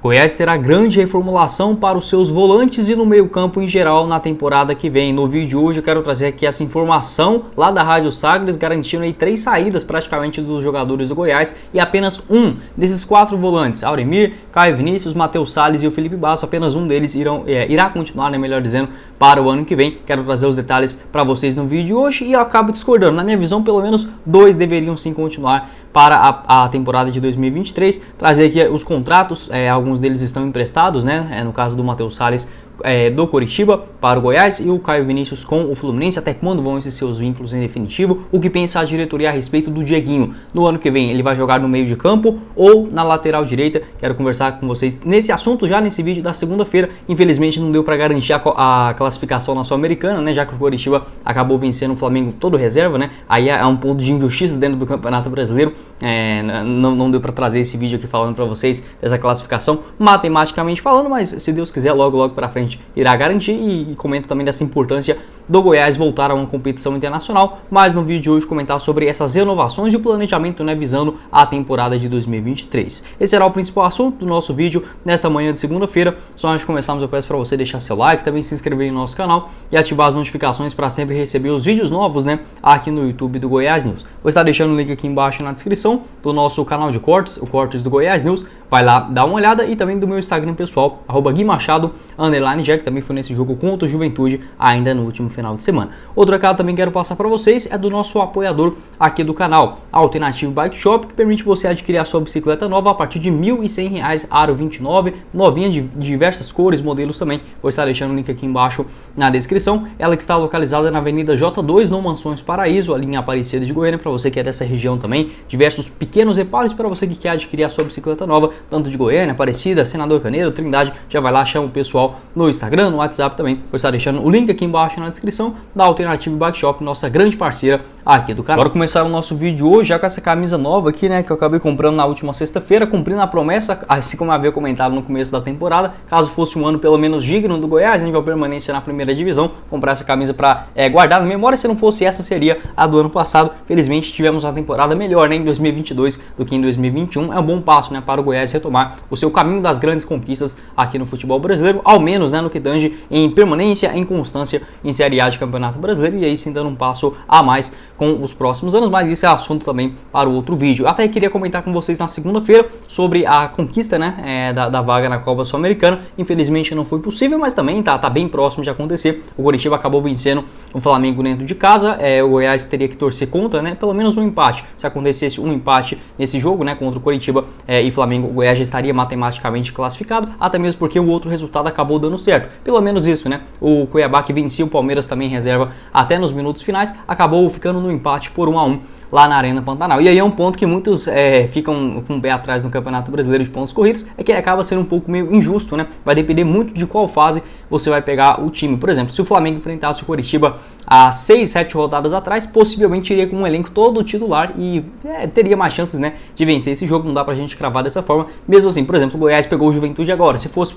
Goiás terá grande reformulação para os seus volantes e no meio-campo em geral na temporada que vem. No vídeo de hoje eu quero trazer aqui essa informação lá da Rádio Sagres, garantindo aí 3 saídas praticamente dos jogadores do Goiás e apenas um desses 4 volantes, Auremir, Caio Vinícius, Matheus Salles e o Felipe Basso, apenas um deles irá continuar, né, melhor dizendo, para o ano que vem. Quero trazer os detalhes para vocês no vídeo de hoje e eu acabo discordando. Na minha visão, pelo menos 2 deveriam sim continuar para a temporada de 2023. Trazer aqui os contratos, alguns deles estão emprestados, né? No caso do Matheus Salles do Coritiba para o Goiás e o Caio Vinícius com o Fluminense. Até quando vão esses seus vínculos em definitivo? O que pensa a diretoria a respeito do Dieguinho? No ano que vem ele vai jogar no meio de campo ou na lateral direita? Quero conversar com vocês nesse assunto já nesse vídeo da segunda-feira. Infelizmente não deu para garantir a classificação na Sul-Americana, né? Já que o Coritiba acabou vencendo o Flamengo todo reserva, né? Aí é um ponto de injustiça dentro do Campeonato Brasileiro. Não deu para trazer esse vídeo aqui falando para vocês dessa classificação matematicamente falando, mas se Deus quiser logo para frente irá garantir. E comento também dessa importância do Goiás voltar a uma competição internacional, mas no vídeo de hoje comentar sobre essas renovações e o planejamento, né, visando a temporada de 2023. Esse será o principal assunto do nosso vídeo nesta manhã de segunda-feira. Só antes de começarmos eu peço para você deixar seu like, também se inscrever no nosso canal e ativar as notificações para sempre receber os vídeos novos, né, aqui no YouTube do Goiás News. Vou estar deixando o link aqui embaixo na descrição do nosso canal de cortes, o Cortes do Goiás News. Vai lá dar uma olhada e também do meu Instagram pessoal, @GuiMachado_, que também foi nesse jogo contra o Juventude ainda no último final de semana. Outro recado também quero passar para vocês é do nosso apoiador aqui do canal, a Alternativo Bike Shop, que permite você adquirir a sua bicicleta nova a partir de R$ 1.100, aro 29, novinha de diversas cores, modelos também. Vou estar deixando o link aqui embaixo na descrição. Ela que está localizada na Avenida J2, no Mansões Paraíso, ali em Aparecida de Goiânia, para você que é dessa região também. Diversos pequenos reparos para você que quer adquirir a sua bicicleta nova, tanto de Goiânia, Aparecida, Senador Canedo, Trindade. Já vai lá, chama o pessoal no Instagram, no WhatsApp também. Vou estar deixando o link aqui embaixo na descrição da Alternative Bike Shop, nossa grande parceira aqui do canal. Bora começar o nosso vídeo hoje já com essa camisa nova aqui, né, que eu acabei comprando na última sexta-feira, cumprindo a promessa, assim como eu havia comentado no começo da temporada. Caso fosse um ano pelo menos digno do Goiás, nível permanência na primeira divisão, comprar essa camisa para guardar na memória. Se não fosse essa, seria a do ano passado. Felizmente tivemos uma temporada melhor, né, em 2022 do que em 2021. É um bom passo, né, para o Goiás retomar o seu caminho das grandes conquistas aqui no futebol brasileiro, ao menos, né, no que tange em permanência, em constância em Série A de Campeonato Brasileiro, e aí sim dando um passo a mais com os próximos anos, mas isso é assunto também para o outro vídeo. Até queria comentar com vocês na segunda-feira sobre a conquista, né, da vaga na Copa Sul-Americana. Infelizmente não foi possível, mas também tá bem próximo de acontecer. O Coritiba acabou vencendo o Flamengo dentro de casa. O Goiás teria que torcer contra, né, pelo menos um empate. Se acontecesse um empate nesse jogo, né, contra o Coritiba e Flamengo, o Goiás já estaria matematicamente classificado, até mesmo porque o outro resultado acabou dando certo. Pelo menos isso, né? O Cuiabá, que vencia o Palmeiras também em reserva até nos minutos finais, acabou ficando no empate por 1-1 lá na Arena Pantanal. E aí é um ponto que muitos ficam com o pé atrás no Campeonato Brasileiro de pontos corridos, é que ele acaba sendo um pouco meio injusto, né? Vai depender muito de qual fase você vai pegar o time. Por exemplo, se o Flamengo enfrentasse o Coritiba há 6, 7 rodadas atrás, possivelmente iria com um elenco todo titular e teria mais chances, né, de vencer esse jogo. Não dá pra gente cravar dessa forma. Mesmo assim, por exemplo, o Goiás pegou o Juventude agora. Se fosse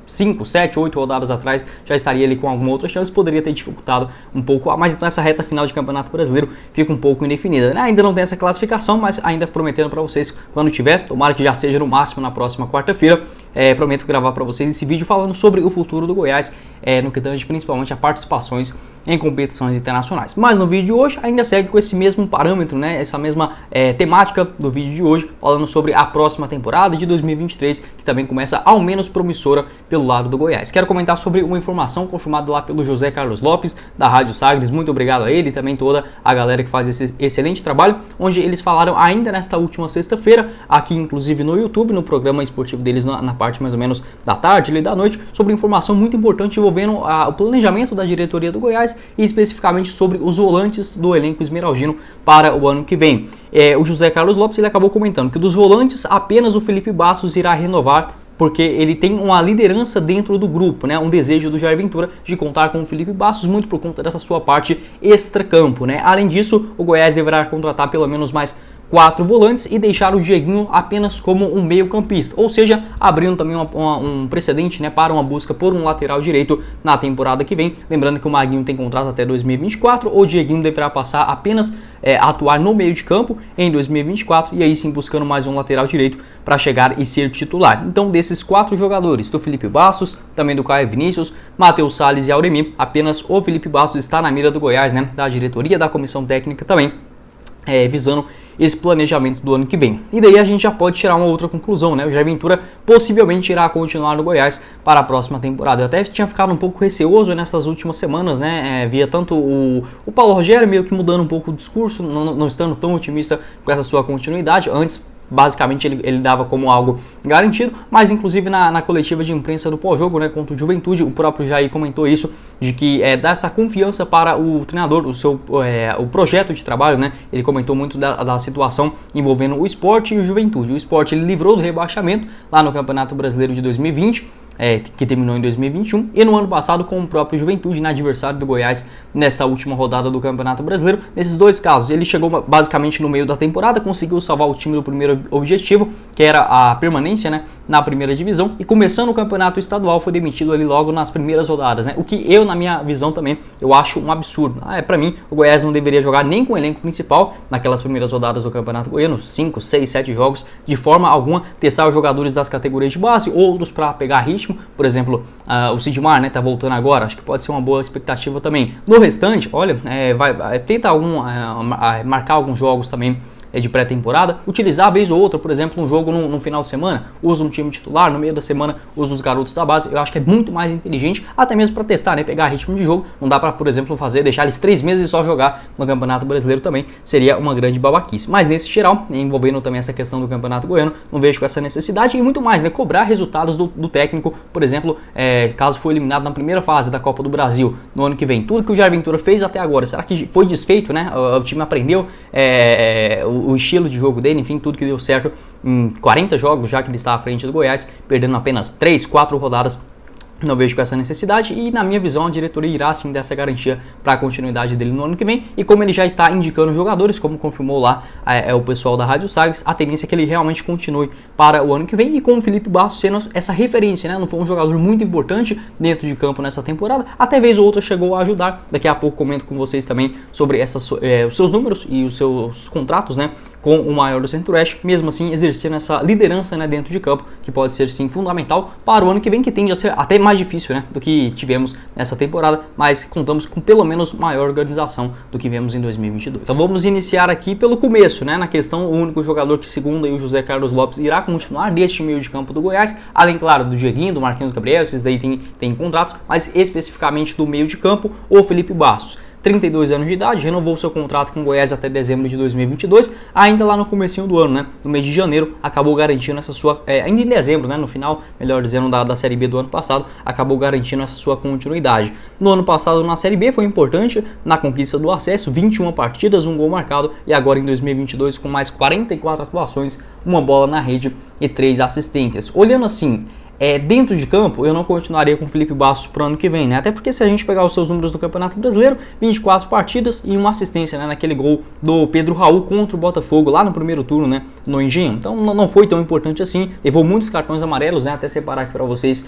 5, 7, 8 rodadas atrás, já estaria ali com alguma outra chance, poderia ter dificultado um pouco, mas então essa reta final de Campeonato Brasileiro fica um pouco indefinida, né? Ainda não tem essa classificação, mas ainda prometendo para vocês quando tiver, tomara que já seja no máximo na próxima quarta-feira. Prometo gravar para vocês esse vídeo falando sobre o futuro do Goiás, no que tange principalmente a participações em competições internacionais. Mas no vídeo de hoje ainda segue com esse mesmo parâmetro, né? Essa mesma temática do vídeo de hoje, falando sobre a próxima temporada de 2023, que também começa ao menos promissora pelo lado do Goiás. Quero comentar sobre uma informação confirmada lá pelo José Carlos Lopes, da Rádio Sagres. Muito obrigado a ele e também toda a galera que faz esse excelente trabalho, onde eles falaram ainda nesta última sexta-feira, aqui inclusive no YouTube, no programa esportivo deles, na parte mais ou menos da tarde e da noite, sobre informação muito importante envolvendo o planejamento da diretoria do Goiás e especificamente sobre os volantes do elenco esmeraldino para o ano que vem. O José Carlos Lopes ele acabou comentando que dos volantes apenas o Felipe Bastos irá renovar, porque ele tem uma liderança dentro do grupo, né? Um desejo do Jair Ventura de contar com o Felipe Bastos, muito por conta dessa sua parte extracampo, né? Além disso, o Goiás deverá contratar pelo menos mais 4 volantes e deixar o Dieguinho apenas como um meio-campista, ou seja, abrindo também um precedente, né, para uma busca por um lateral direito na temporada que vem. Lembrando que o Maguinho tem contrato até 2024, o Dieguinho deverá passar apenas a atuar no meio de campo em 2024 e aí sim buscando mais um lateral direito para chegar e ser titular. Então, desses 4 jogadores, do Felipe Bastos, também do Caio Vinícius, Matheus Salles e Auremir, apenas o Felipe Bastos está na mira do Goiás, né, da diretoria, da comissão técnica também, visando esse planejamento do ano que vem. E daí a gente já pode tirar uma outra conclusão, né? O Jair Ventura possivelmente irá continuar no Goiás para a próxima temporada. Eu até tinha ficado um pouco receoso nessas últimas semanas, né? Via tanto o Paulo Rogério meio que mudando um pouco o discurso, não estando tão otimista com essa sua continuidade. Antes, basicamente, ele dava como algo garantido, mas inclusive na coletiva de imprensa do pós-jogo, né, contra o Juventude, o próprio Jair comentou isso, de que dá essa confiança para o treinador, o projeto de trabalho, né? Ele comentou muito da situação envolvendo o Sport e o Juventude. O Sport ele livrou do rebaixamento lá no Campeonato Brasileiro de 2020, que terminou em 2021, e no ano passado com o próprio Juventude, né, adversário do Goiás nessa última rodada do Campeonato Brasileiro. Nesses dois casos, ele chegou basicamente no meio da temporada, conseguiu salvar o time do primeiro objetivo, que era a permanência, né, na primeira divisão, e começando o campeonato estadual foi demitido ali logo nas primeiras rodadas, né, o que eu, na minha visão também, eu acho um absurdo. Para mim, o Goiás não deveria jogar nem com o elenco principal naquelas primeiras rodadas do Campeonato Goiano, 5, 6, 7 jogos, de forma alguma, testar os jogadores das categorias de base, outros para pegar ritmo. Por exemplo, o Sidmar, né, tá voltando agora, acho que pode ser uma boa expectativa também. No restante, olha, tenta marcar alguns jogos também de pré-temporada, utilizar a vez ou outra, por exemplo, um jogo no final de semana, usa um time titular, no meio da semana usa os garotos da base. Eu acho que é muito mais inteligente, até mesmo para testar, né, pegar ritmo de jogo. Não dá para, por exemplo, deixar eles 3 meses e só jogar no Campeonato Brasileiro também, seria uma grande babaquice. Mas nesse geral, envolvendo também essa questão do Campeonato Goiano, não vejo com essa necessidade e muito mais, né, cobrar resultados do técnico, por exemplo, caso for eliminado na primeira fase da Copa do Brasil no ano que vem. Tudo que o Jair Ventura fez até agora, será que foi desfeito, né? O time aprendeu o estilo de jogo dele, enfim, tudo que deu certo em 40 jogos, já que ele está à frente do Goiás, perdendo apenas 3, 4 rodadas. Não vejo com essa necessidade e, na minha visão, a diretoria irá sim dar essa garantia para a continuidade dele no ano que vem. E como ele já está indicando jogadores, como confirmou lá o pessoal da Rádio Sagres, a tendência é que ele realmente continue para o ano que vem. E com o Felipe Bastos sendo essa referência, né? Não foi um jogador muito importante dentro de campo nessa temporada, até vez ou outra chegou a ajudar. Daqui a pouco comento com vocês também sobre os seus números e os seus contratos, né, com o maior do Centro-Oeste, mesmo assim exercendo essa liderança, né, dentro de campo, que pode ser sim fundamental para o ano que vem, que tende a ser até mais difícil, né, do que tivemos nessa temporada, mas contamos com pelo menos maior organização do que vemos em 2022. Então vamos iniciar aqui pelo começo, né, na questão, o único jogador que, segundo aí o José Carlos Lopes, irá continuar deste meio de campo do Goiás, além, claro, do Dieguinho, do Marquinhos Gabriel, esses daí tem contratos, mas especificamente do meio de campo, o Felipe Bastos. 32 anos de idade, renovou seu contrato com o Goiás até dezembro de 2022, ainda lá no comecinho do ano, né, no mês de janeiro, acabou garantindo essa sua, ainda em dezembro, né, no final, melhor dizendo, da Série B do ano passado, acabou garantindo essa sua continuidade. No ano passado, na Série B, foi importante na conquista do acesso, 21 partidas, um gol marcado, e agora em 2022, com mais 44 atuações, uma bola na rede e 3 assistências. Olhando assim, dentro de campo, eu não continuaria com o Felipe Bastos para o ano que vem, né? Até porque se a gente pegar os seus números do Campeonato Brasileiro, 24 partidas e uma assistência, né, naquele gol do Pedro Raul contra o Botafogo lá no primeiro turno, né, no Engenho. Então não foi tão importante assim, levou muitos cartões amarelos, né? Até separar aqui para vocês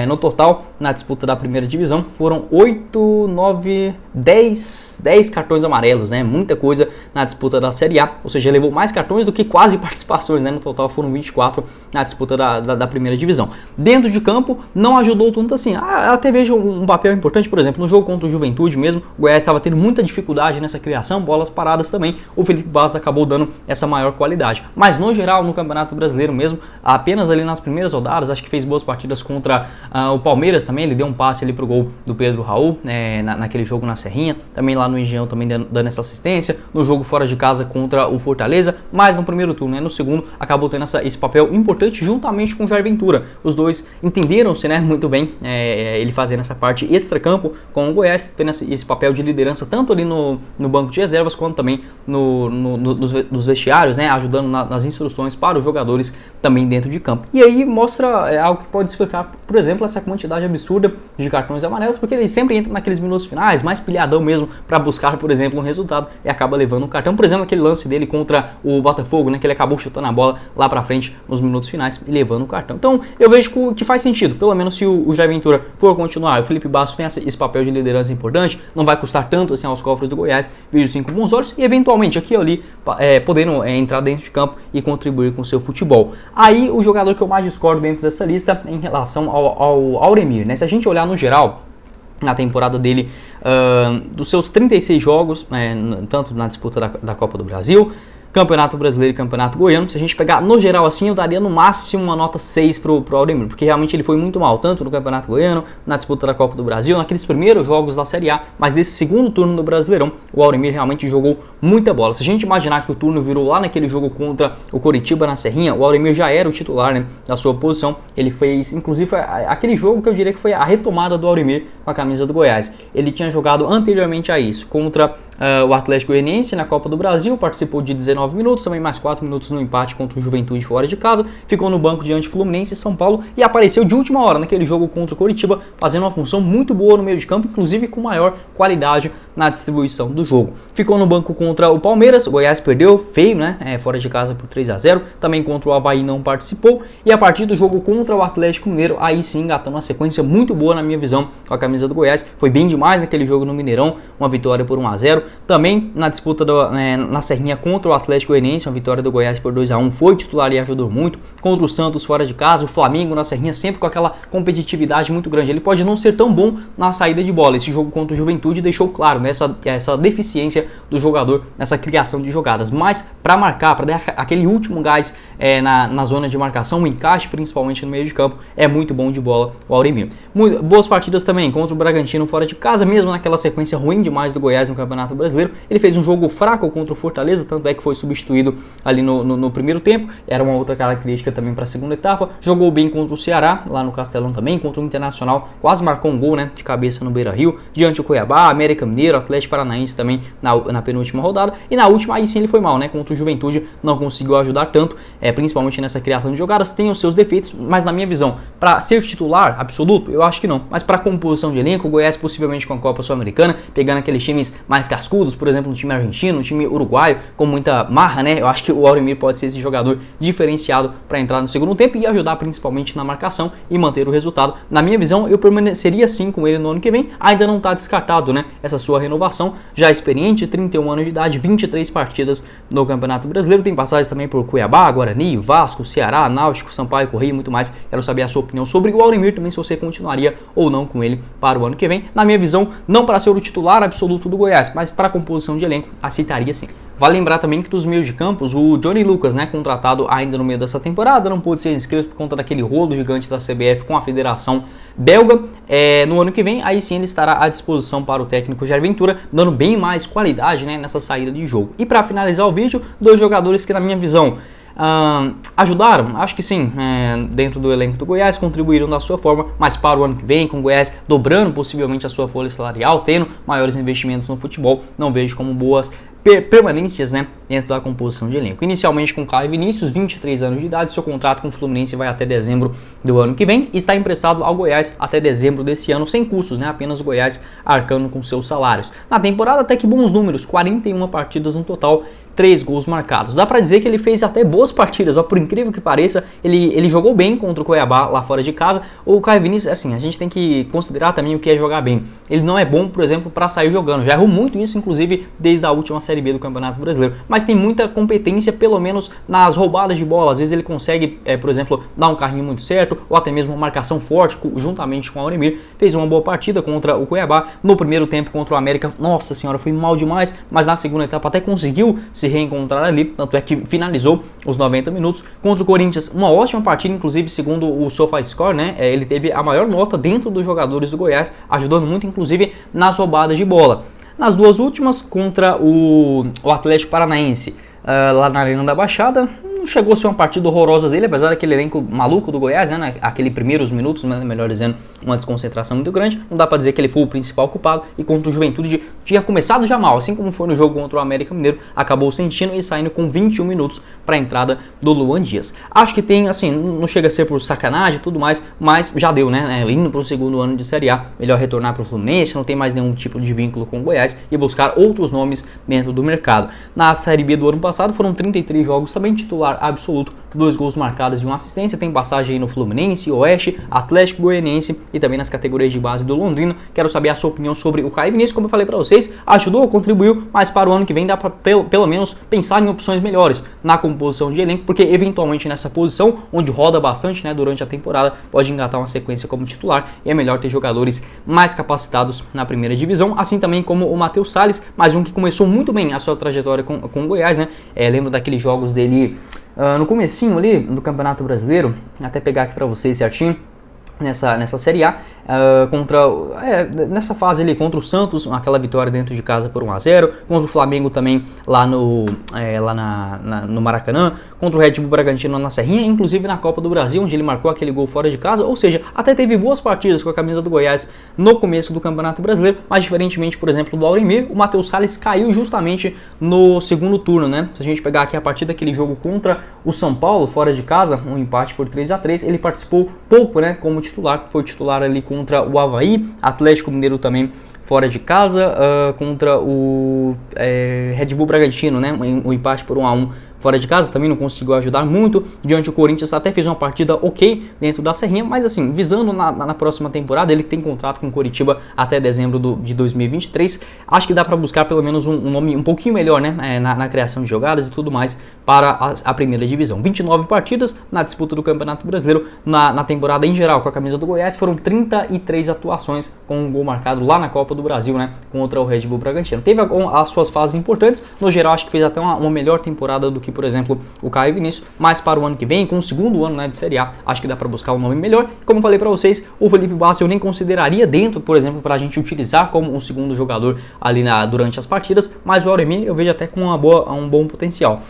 no total, na disputa da primeira divisão, foram 8, 9, 10 cartões amarelos, né? Muita coisa na disputa da Série A, ou seja, levou mais cartões do que quase participações, né? No total foram 24 na disputa da primeira divisão. Dentro de campo, não ajudou tanto assim. Até vejo um papel importante, por exemplo, no jogo contra o Juventude mesmo, o Goiás estava tendo muita dificuldade nessa criação, bolas paradas também, o Felipe Bastos acabou dando essa maior qualidade. Mas no geral, no Campeonato Brasileiro mesmo, apenas ali nas primeiras rodadas, acho que fez boas partidas contra o Palmeiras também, ele deu um passe ali pro gol do Pedro Raul, naquele jogo na Serrinha, também lá no Engenhão também dando essa assistência, no jogo fora de casa contra o Fortaleza, mas no primeiro turno, no segundo, acabou tendo esse papel importante juntamente com o Jair Ventura. Jair os dois entenderam-se, né, muito bem, ele fazendo essa parte extra-campo com o Goiás, tendo esse papel de liderança tanto ali no banco de reservas quanto também nos vestiários, né, ajudando nas instruções para os jogadores também dentro de campo. E aí mostra algo que pode explicar, por exemplo, essa quantidade absurda de cartões amarelos, porque ele sempre entra naqueles minutos finais, mais pilhadão mesmo, para buscar, por exemplo, um resultado e acaba levando um cartão. Por exemplo, aquele lance dele contra o Botafogo, né, que ele acabou chutando a bola lá para frente nos minutos finais e levando o cartão. Então eu vejo que faz sentido, pelo menos se o Jair Ventura for continuar, o Felipe Bastos tem esse papel de liderança importante, não vai custar tanto assim aos cofres do Goiás, vejo sim com bons olhos e eventualmente aqui ou ali podendo entrar dentro de campo e contribuir com o seu futebol. Aí o jogador que eu mais discordo dentro dessa lista em relação ao Auremir, né? Se a gente olhar no geral, na temporada dele, dos seus 36 jogos, tanto na disputa da Copa do Brasil, Campeonato Brasileiro e Campeonato Goiano, se a gente pegar no geral assim, eu daria no máximo uma nota 6 pro Auremir, porque realmente ele foi muito mal, tanto no Campeonato Goiano, na disputa da Copa do Brasil, naqueles primeiros jogos da Série A, mas nesse segundo turno do Brasileirão, o Auremir realmente jogou muita bola. Se a gente imaginar que o turno virou lá naquele jogo contra o Coritiba na Serrinha, o Auremir já era o titular, né, da sua posição, ele fez, inclusive, foi aquele jogo que eu diria que foi a retomada do Auremir com a camisa do Goiás. Ele tinha jogado anteriormente a isso, contra o Atlético Goianiense na Copa do Brasil, participou de 19 minutos, também mais 4 minutos no empate contra o Juventude fora de casa, ficou no banco diante do Fluminense e São Paulo e apareceu de última hora naquele jogo contra o Coritiba, fazendo uma função muito boa no meio de campo, inclusive com maior qualidade na distribuição do jogo. Ficou no banco contra o Palmeiras, o Goiás perdeu feio, né, fora de casa por 3-0, também contra o Avaí não participou, e a partir do jogo contra o Atlético Mineiro, aí sim engatando uma sequência muito boa na minha visão com a camisa do Goiás, foi bem demais naquele jogo no Mineirão, uma vitória por 1-0, também na disputa na Serrinha contra o Atlético Goianiense, uma vitória do Goiás por 2-1, foi titular e ajudou muito, contra o Santos fora de casa, o Flamengo na Serrinha sempre com aquela competitividade muito grande, ele pode não ser tão bom na saída de bola, esse jogo contra o Juventude deixou claro, né, essa deficiência do jogador nessa criação de jogadas, mas para marcar, para dar aquele último gás na zona de marcação, o encaixe principalmente no meio de campo, é muito bom de bola o Auremir. Boas partidas também contra o Bragantino fora de casa, mesmo naquela sequência ruim demais do Goiás no Campeonato Brasileiro, ele fez um jogo fraco contra o Fortaleza, tanto é que foi substituído ali no primeiro tempo, era uma outra característica também para a segunda etapa, jogou bem contra o Ceará, lá no Castelão também, contra o Internacional, quase marcou um gol, né, de cabeça no Beira-Rio, diante do Cuiabá, América Mineiro, Atlético Paranaense também na penúltima rodada, e na última aí sim ele foi mal, né, contra o Juventude, não conseguiu ajudar tanto, principalmente nessa criação de jogadas, tem os seus defeitos, mas na minha visão, para ser titular absoluto, eu acho que não, mas para composição de elenco, o Goiás possivelmente com a Copa Sul-Americana, pegando aqueles times mais cascudos, por exemplo, um time argentino, um time uruguaio, com muita marra, né, eu acho que o Auremir pode ser esse jogador diferenciado para entrar no segundo tempo e ajudar principalmente na marcação e manter o resultado. Na minha visão, eu permaneceria sim com ele no ano que vem, ainda não está descartado, né, essa sua renovação, já experiente, 31 anos de idade, 23 partidas no Campeonato Brasileiro, tem passagens também por Cuiabá, Guarani, Vasco, Ceará, Náutico, Sampaio, Correia e muito mais. Quero saber a sua opinião sobre o Auremir também, se você continuaria ou não com ele para o ano que vem. Na minha visão, não para ser o titular absoluto do Goiás, mas para a composição de elenco, aceitaria sim. Vale lembrar também que dos meios de campos, o Johnny Lucas, né, contratado ainda no meio dessa temporada, não pôde ser inscrito por conta daquele rolo gigante da CBF com a Federação Belga. No ano que vem, aí sim ele estará à disposição para o técnico Jair Ventura, dando bem mais qualidade, né, nessa saída de jogo. E para finalizar o vídeo, dois jogadores que na minha visão ajudaram, acho que sim, dentro do elenco do Goiás, contribuíram da sua forma, mas para o ano que vem, com o Goiás dobrando possivelmente a sua folha salarial, tendo maiores investimentos no futebol, não vejo como boas permanências, né, dentro da composição de elenco. Inicialmente com Caio Vinícius, 23 anos de idade, seu contrato com o Fluminense vai até dezembro do ano que vem e está emprestado ao Goiás até dezembro desse ano, sem custos, né, apenas o Goiás arcando com seus salários. Na temporada até que bons números, 41 partidas no total, 3 gols marcados. Dá pra dizer que ele fez até boas partidas, ó, por incrível que pareça, ele jogou bem contra o Cuiabá lá fora de casa. O Caio Vinícius, assim, a gente tem que considerar também o que é jogar bem. Ele não é bom, por exemplo, para sair jogando. Já errou muito isso, inclusive, desde a última Série B do Campeonato Brasileiro. Mas tem muita competência, pelo menos nas roubadas de bola. Às vezes ele consegue, por exemplo, dar um carrinho muito certo, ou até mesmo uma marcação forte, juntamente com o Auremir. Fez uma boa partida contra o Cuiabá. No primeiro tempo contra o América, nossa senhora, foi mal demais, mas na segunda etapa até conseguiu se reencontrar ali, tanto é que finalizou os 90 minutos. Contra o Corinthians, uma ótima partida, inclusive segundo o SofaScore, né, ele teve a maior nota dentro dos jogadores do Goiás, ajudando muito inclusive nas roubadas de bola. Nas duas últimas, contra o Atlético Paranaense, lá na Arena da Baixada, não chegou a ser uma partida horrorosa dele, apesar daquele elenco maluco do Goiás, né, aquele primeiros minutos, né, melhor dizendo, uma desconcentração muito grande. Não dá pra dizer que ele foi o principal culpado, e contra o Juventude tinha começado já mal, assim como foi no jogo contra o América Mineiro, acabou sentindo e saindo com 21 minutos para a entrada do Luan Dias. Acho que tem, assim, não chega a ser por sacanagem e tudo mais, mas já deu, né, indo para o segundo ano de Série A, melhor retornar para o Fluminense, não tem mais nenhum tipo de vínculo com o Goiás e buscar outros nomes dentro do mercado. Na Série B do ano passado foram 33 jogos, também titular absoluto, 2 gols marcados e 1 assistência, tem passagem aí no Fluminense, Oeste, Atlético Goianiense e também nas categorias de base do Londrina. Quero saber a sua opinião sobre o Caio Vinícius. Como eu falei para vocês, ajudou, contribuiu, mas para o ano que vem dá para pelo menos pensar em opções melhores na composição de elenco, porque eventualmente nessa posição, onde roda bastante, né, durante a temporada, pode engatar uma sequência como titular e é melhor ter jogadores mais capacitados na primeira divisão, assim também como o Matheus Salles, mais um que começou muito bem a sua trajetória com o Goiás, né, lembro daqueles jogos dele no comecinho ali do Campeonato Brasileiro, até pegar aqui para vocês certinho, nessa Série A, nessa fase ali contra o Santos, aquela vitória dentro de casa por 1-0, contra o Flamengo também lá no Maracanã, contra o Red Bull Bragantino na Serrinha, inclusive na Copa do Brasil, onde ele marcou aquele gol fora de casa, ou seja, até teve boas partidas com a camisa do Goiás no começo do Campeonato Brasileiro, mas diferentemente, por exemplo, do Auremir, o Matheus Salles caiu justamente no segundo turno, né? Se a gente pegar aqui a partir daquele jogo contra o São Paulo, fora de casa, um empate por 3-3, ele participou pouco, né, como titular, foi titular ali contra o Avaí, Atlético Mineiro também fora de casa, contra o Red Bull Bragantino, né, o empate por 1-1 fora de casa, também não conseguiu ajudar muito, diante do Corinthians até fez uma partida ok dentro da Serrinha, mas assim, visando na próxima temporada, ele tem contrato com o Coritiba até dezembro de 2023, acho que dá para buscar pelo menos um nome um pouquinho melhor, né, na criação de jogadas e tudo mais para a primeira divisão. 29 partidas na disputa do Campeonato Brasileiro, na temporada em geral com a camisa do Goiás, foram 33 atuações com um gol marcado lá na Copa do Brasil, né, contra o Red Bull Bragantino. Teve as suas fases importantes, no geral acho que fez até uma melhor temporada do que, por exemplo, o Caio Vinícius, mas para o ano que vem, com o segundo ano, né, de Série A, acho que dá para buscar um nome melhor. Como eu falei para vocês, o Felipe Bastos eu nem consideraria dentro, por exemplo, para a gente utilizar como um segundo jogador ali durante as partidas, mas o Auremir eu vejo até com um bom potencial.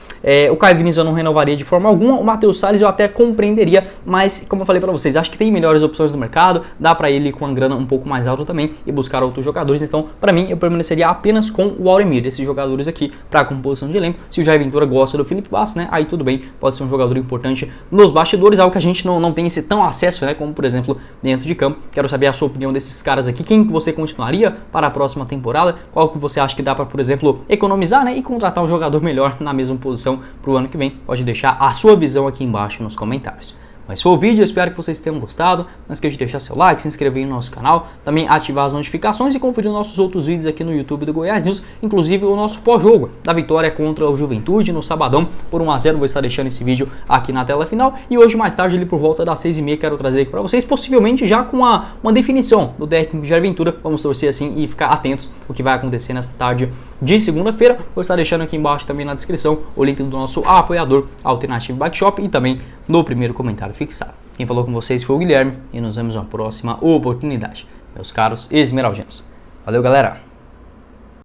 O Caio Vinícius eu não renovaria de forma alguma, o Matheus Salles eu até compreenderia, mas como eu falei para vocês, acho que tem melhores opções no mercado, dá para ele com uma grana um pouco mais alta também e buscar outros jogadores, então para mim eu permaneceria apenas com o Auremir, esses jogadores aqui para a composição de elenco. Se o Jair Ventura gosta do Felipe Bastos, né, aí tudo bem, pode ser um jogador importante nos bastidores, algo que a gente não tem esse tão acesso, né, como por exemplo dentro de campo. Quero saber a sua opinião desses caras aqui, quem você continuaria para a próxima temporada, qual que você acha que dá para, por exemplo, economizar, né, e contratar um jogador melhor na mesma posição para o ano que vem. Pode deixar a sua visão aqui embaixo nos comentários. Mas foi o vídeo, eu espero que vocês tenham gostado. Não esqueça de deixar seu like, se inscrever no nosso canal, também ativar as notificações e conferir nossos outros vídeos aqui no YouTube do Goiás News, inclusive o nosso pós-jogo da vitória contra o Juventude no sabadão por 1-0. Vou estar deixando esse vídeo aqui na tela final e hoje mais tarde, ali por volta das 6h30, quero trazer aqui para vocês, possivelmente já com uma definição do técnico Jair Ventura. Vamos torcer assim e ficar atentos ao que vai acontecer nessa tarde de segunda-feira. Vou estar deixando aqui embaixo também na descrição o link do nosso apoiador Alternative Bike Shop e também no primeiro comentário fixado. Quem falou com vocês foi o Guilherme e nos vemos na próxima oportunidade, meus caros esmeraldinos. Valeu, galera!